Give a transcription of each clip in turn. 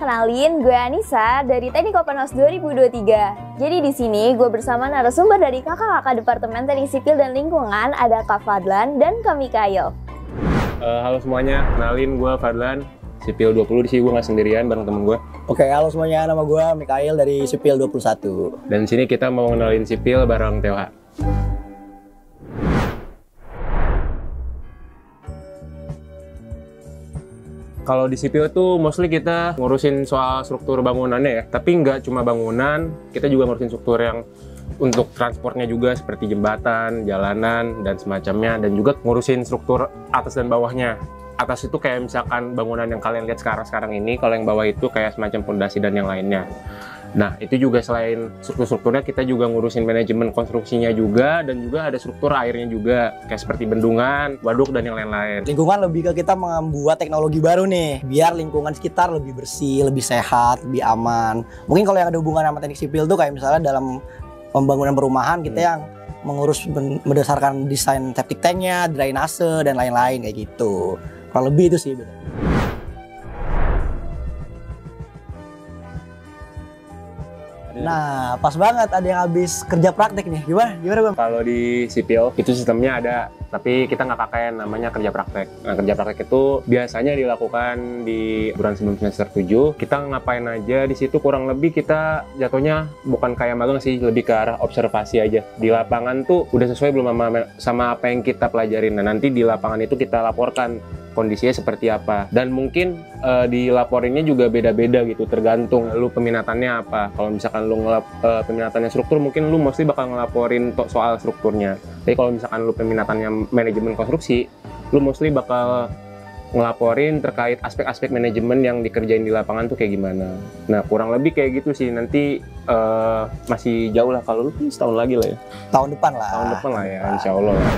kenalin, gue Anissa dari Teknik Open House 2023. Jadi di sini gue bersama narasumber dari kakak-kakak Departemen Teknik Sipil dan Lingkungan, ada Kak Fadlan dan Kak Mikail. Halo semuanya, kenalin gue Fadlan, Sipil 20, di sini gue nggak sendirian bareng temen gue. Oke, halo semuanya, nama gue Mikail dari Sipil 21. Dan di sini kita mau ngenalin Sipil bareng TOH. Kalau di sipil tuh mostly kita ngurusin soal struktur bangunannya ya. Tapi nggak cuma bangunan, kita juga ngurusin struktur yang untuk transportnya juga seperti jembatan, jalanan, dan semacamnya. Dan juga ngurusin struktur atas dan bawahnya. Atas itu kayak misalkan bangunan yang kalian lihat sekarang ini, kalau yang bawah itu kayak semacam fondasi dan yang lainnya. Nah, itu juga selain struktur-strukturnya, kita juga ngurusin manajemen konstruksinya juga, dan juga ada struktur airnya juga, kayak seperti bendungan, waduk, dan yang lain-lain. Lingkungan lebih ke kita membuat teknologi baru nih, biar lingkungan sekitar lebih bersih, lebih sehat, lebih aman. Mungkin kalau yang ada hubungan sama teknik sipil tuh kayak misalnya dalam pembangunan perumahan, kita yang mengurus berdasarkan desain septic tanknya, drainase, dan lain-lain kayak gitu. Kurang lebih itu sih beda. Nah, pas banget ada yang habis kerja praktek nih. Gimana Bang? Kalau di sipil itu sistemnya ada, tapi kita nggak pakai namanya kerja praktek. Nah, kerja praktek itu biasanya dilakukan di bulan sebelum semester 7. Kita ngapain aja di situ, kurang lebih kita jatuhnya bukan kayak magang sih, lebih ke arah observasi aja. Di lapangan tuh udah sesuai belum sama apa yang kita pelajarin. Nah, nanti di lapangan itu kita laporkan kondisinya seperti apa. Dan mungkin dilaporinnya juga beda-beda gitu, tergantung lu peminatannya apa. Kalau misalkan lu peminatannya struktur, mungkin lu mesti bakal ngelaporin soal strukturnya. Tapi kalau misalkan lu peminatannya manajemen konstruksi, lu mostly bakal ngelaporin terkait aspek-aspek manajemen yang dikerjain di lapangan tuh kayak gimana. Nah, kurang lebih kayak gitu sih. Nanti masih jauh lah, kalau lu setahun lagi lah ya. Tahun depan lah. Tahun depan lah ya, insya Allah lah.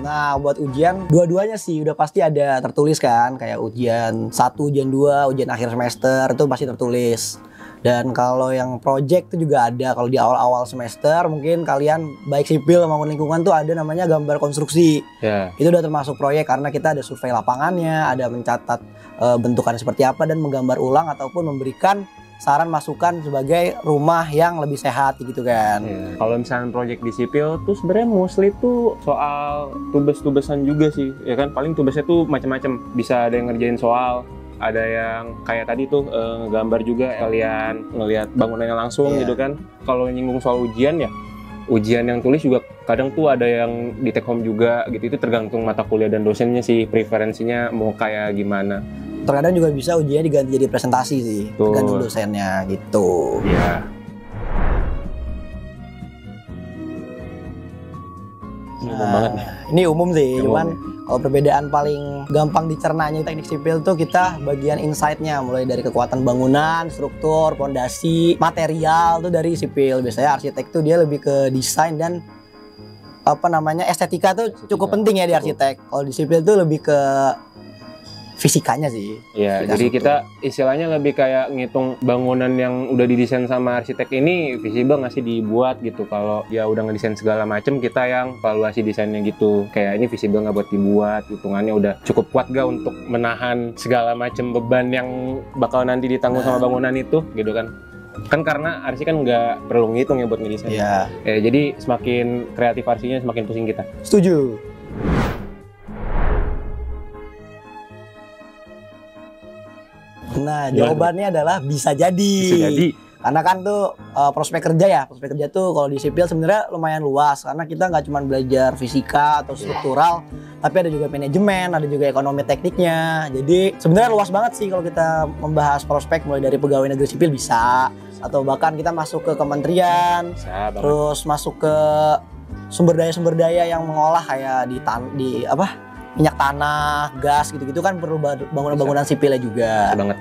Nah, buat ujian, dua-duanya sih udah pasti ada tertulis kan. Kayak ujian 1, ujian 2, ujian akhir semester, itu pasti tertulis. Dan kalau yang project itu juga ada. Kalau di awal-awal semester, mungkin kalian baik sipil maupun lingkungan tuh ada namanya gambar konstruksi. Itu udah termasuk proyek karena kita ada survei lapangannya, ada mencatat bentukannya seperti apa, dan menggambar ulang ataupun memberikan saran masukan sebagai rumah yang lebih sehat gitu kan. Kalau misalnya proyek di sipil tuh sebenarnya mostly tuh soal tubes-tubesan juga sih, ya kan. Paling tubesnya tuh macam-macam. Bisa ada yang ngerjain soal, ada yang kayak tadi tuh gambar juga, kalian ngelihat bangunannya langsung gitu kan. Kalau nyinggung soal ujian ya, ujian yang tulis juga kadang tuh ada yang di take home juga gitu. Itu tergantung mata kuliah dan dosennya sih, preferensinya mau kayak gimana. Terkadang juga bisa ujiannya diganti jadi presentasi sih, tergantung dosennya gitu. Iya. Ini umum sih, cuman kalau perbedaan paling gampang dicernanya teknik sipil tuh kita bagian insight-nya, mulai dari kekuatan bangunan, struktur, fondasi, material tuh dari sipil. Biasanya arsitek tuh dia lebih ke desain dan estetika tuh cukup penting ya di arsitek. Kalau di sipil tuh lebih ke fisikanya sih. Iya, jadi kita istilahnya lebih kayak ngitung bangunan yang udah didesain sama arsitek ini visible nggak sih dibuat gitu. Kalau dia udah ngedesain segala macem, kita yang evaluasi desainnya gitu. Kayak ini visible nggak buat dibuat, hitungannya udah cukup kuat gak untuk menahan segala macem beban yang bakal nanti ditanggung sama bangunan itu gitu kan. Kan karena arsi kan nggak perlu ngitung ya buat ngedesain. Jadi semakin kreatif arsinya semakin pusing kita. Setuju. Nah, jawabannya adalah bisa jadi. Bisa jadi. Karena kan tuh prospek kerja tuh kalau di sipil sebenarnya lumayan luas. Karena kita nggak cuma belajar fisika atau struktural, tapi ada juga manajemen, ada juga ekonomi tekniknya. Jadi sebenarnya luas banget sih kalau kita membahas prospek, mulai dari pegawai negeri sipil bisa, atau bahkan kita masuk ke kementerian, terus masuk ke sumber daya yang mengolah kayak minyak tanah, gas gitu-gitu kan perlu bangunan-bangunan sipilnya juga. Banget.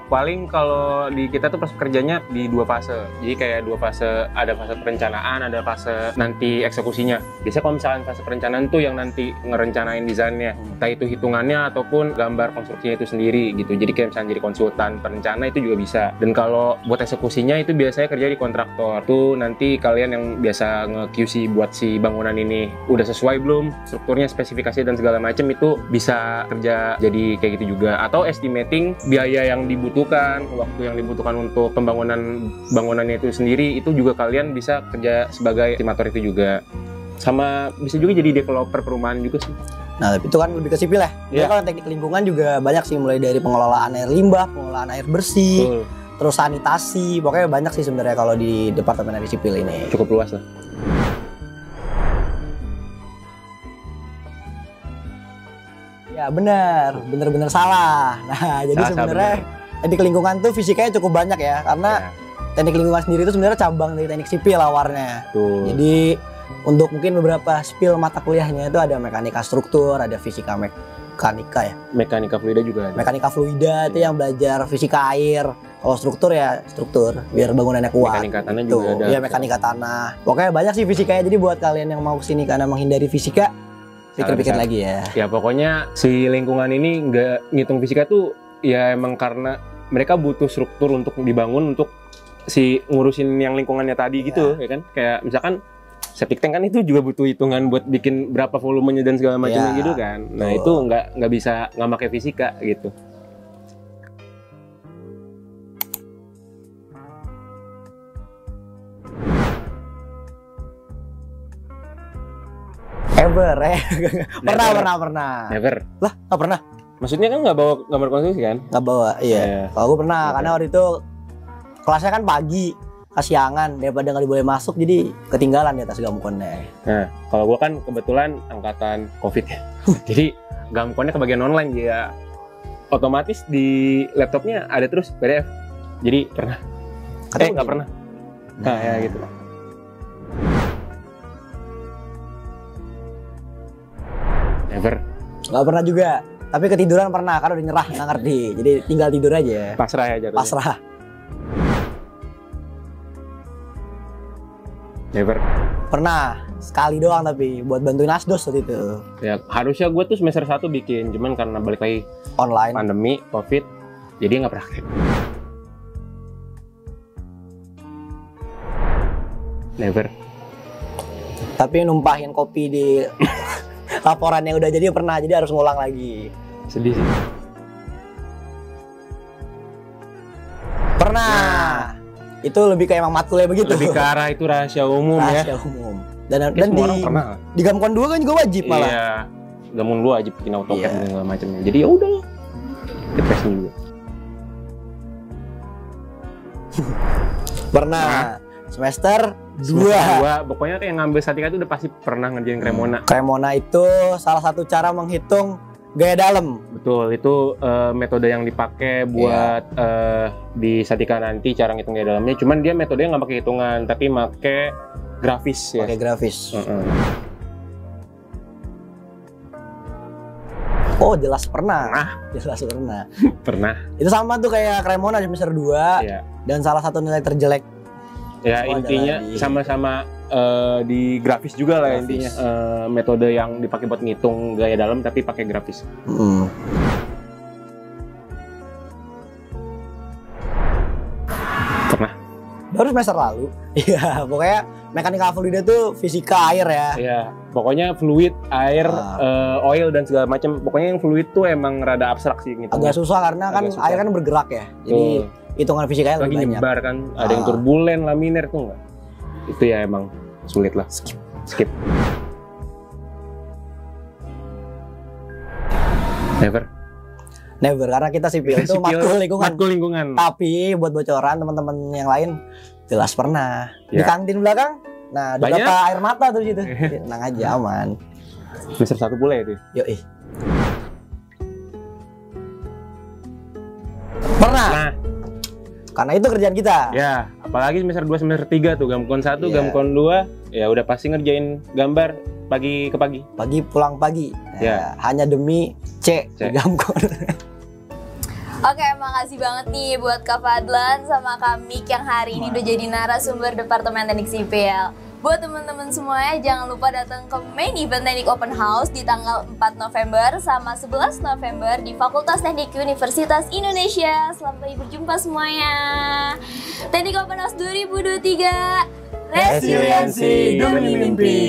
Paling kalau di kita tuh proses kerjanya di 2 fase. Jadi kayak 2 fase, ada fase perencanaan, ada fase nanti eksekusinya. Biasanya kalau misalkan fase perencanaan tuh yang nanti ngerencanain desainnya, entah itu hitungannya ataupun gambar konstruksinya itu sendiri gitu. Jadi kayak misalnya jadi konsultan perencana itu juga bisa. Dan kalau buat eksekusinya itu biasanya kerja di kontraktor. Tuh nanti kalian yang biasa nge-QC buat si bangunan ini udah sesuai belum, strukturnya, spesifikasi dan segala macam itu bisa kerja jadi kayak gitu juga. Atau estimating biaya yang dibutuhkan, waktu yang dibutuhkan untuk bangunannya itu sendiri, itu juga kalian bisa kerja sebagai estimator itu juga. Sama bisa juga jadi developer perumahan juga sih. Nah, tapi itu kan lebih ke sipil ya. Iya. Kalau teknik lingkungan juga banyak sih, mulai dari pengelolaan air limbah, pengelolaan air bersih, terus sanitasi. Pokoknya banyak sih sebenarnya kalau di departemen teknik sipil ini. Cukup luas lah. Ya benar, benar-benar salah. Nah, jadi sebenarnya teknik lingkungan tuh fisikanya cukup banyak ya, karena teknik lingkungan sendiri itu sebenarnya cabang dari teknik sipil awalnya. Tuh. Jadi untuk mungkin beberapa spil mata kuliahnya itu ada mekanika struktur, ada fisika mekanika ya. Mekanika fluida juga ada. Mekanika fluida itu yang belajar fisika air. Kalau struktur ya struktur, biar bangunannya kuat. Mekanika tanah juga ada. Iya, mekanika tanah. Pokoknya banyak sih fisikanya. Jadi buat kalian yang mau kesini karena menghindari fisika, pikir-pikir lagi ya. Ya pokoknya si lingkungan ini nggak ngitung fisika tuh ya emang karena mereka butuh struktur untuk dibangun untuk si ngurusin yang lingkungannya tadi gitu ya kan. Kayak misalkan septic tank kan itu juga butuh hitungan buat bikin berapa volumenya dan segala macamnya gitu kan. Nah itu nggak bisa nggak pakai fisika gitu. Ever pernah. Never. Lah, nggak pernah? Maksudnya kan nggak bawa gambar konstruksi kan? Nggak bawa, iya. Kalau gue pernah, karena waktu itu kelasnya kan pagi, kesiangan, daripada nggak boleh masuk, jadi ketinggalan di atas gamkonnya. Nah, kalau gua kan kebetulan angkatan COVID ya. Jadi gamkonnya kebagian online ya. Otomatis di laptopnya ada terus PDF. Jadi pernah. Nggak pernah. Nah, ya gitu. Never. Nggak pernah juga. Tapi ketiduran pernah, karena udah nyerah, nggak ngerti. Jadi tinggal tidur aja. Pasrah ya jatuhnya. Pasrah. Never. Pernah. Sekali doang tapi, buat bantuin asdos waktu itu. Ya, harusnya gue tuh semester 1 bikin. Cuman karena balik lagi Online. pandemi, COVID, jadi nggak praktek. Never. Tapi numpahin kopi di laporan yang udah jadi pernah, jadi harus ngulang lagi. Sedih sih. Pernah. Itu lebih kayak emang matkulnya begitu. Lebih ke arah itu rahasia umum ya. Rahasia umum. Dan Semua orang pernah. di Gamkon 2 kan juga wajib malah. Iya. Gamkon lu wajib bikin AutoCAD Iya. dan segala macamnya. Jadi ya udah. Depresi juga. Pernah. Semester 2. Pokoknya kayak ngambil statika itu udah pasti pernah ngerjain Cremona. Cremona itu salah satu cara menghitung gaya dalam. Betul, itu metode yang dipakai buat di statika nanti cara ngitung gaya dalamnya. Cuman dia metodenya nggak pakai hitungan, tapi pakai grafis ya. Pakai grafis. Oh, jelas pernah. Jelas pernah. Pernah. Itu sama tuh kayak Cremona di semester 2. Iya. Dan salah satu nilai terjelek. Ya Semua intinya adalah sama-sama di grafis juga lah intinya. Metode yang dipakai buat ngitung gaya dalam tapi pakai grafis. Pernah. Baru semester lalu. Iya, pokoknya mekanika fluida tuh fisika air ya. Iya, pokoknya fluid, air, oil dan segala macam. Pokoknya yang fluid tuh emang rada abstrak sih gitu. Agak susah karena kan air kan bergerak ya. Jadi hitungan fisikanya lagi lebih banyak. nyebar kan, ada yang turbulen, laminer tuh enggak. Itu ya emang sulit lah. Skip. Never, karena kita sipil itu matkul lingkungan. Tapi buat bocoran teman-teman yang lain jelas pernah. Di kantin belakang, nah ada berapa air mata tuh situ. Tenang aja, aman. Semester 1 boleh itu. Yoi. Pernah. Nah, karena itu kerjaan kita. Ya, apalagi semester 2, semester 3 tuh, Gamkon 1, Gamkon 2, ya udah pasti ngerjain gambar pagi ke pagi. Pagi pulang pagi. Nah, hanya demi C. Di Gamkon. Oke, makasih banget nih buat Kak Fadlan sama Kak Mik yang hari ini udah jadi narasumber Departemen Teknik Sipil. Buat teman-teman semuanya, jangan lupa datang ke main event Teknik Open House di tanggal 4 November sama 11 November di Fakultas Teknik Universitas Indonesia. Sampai berjumpa semuanya. Teknik Open House 2023, resiliensi demi mimpi.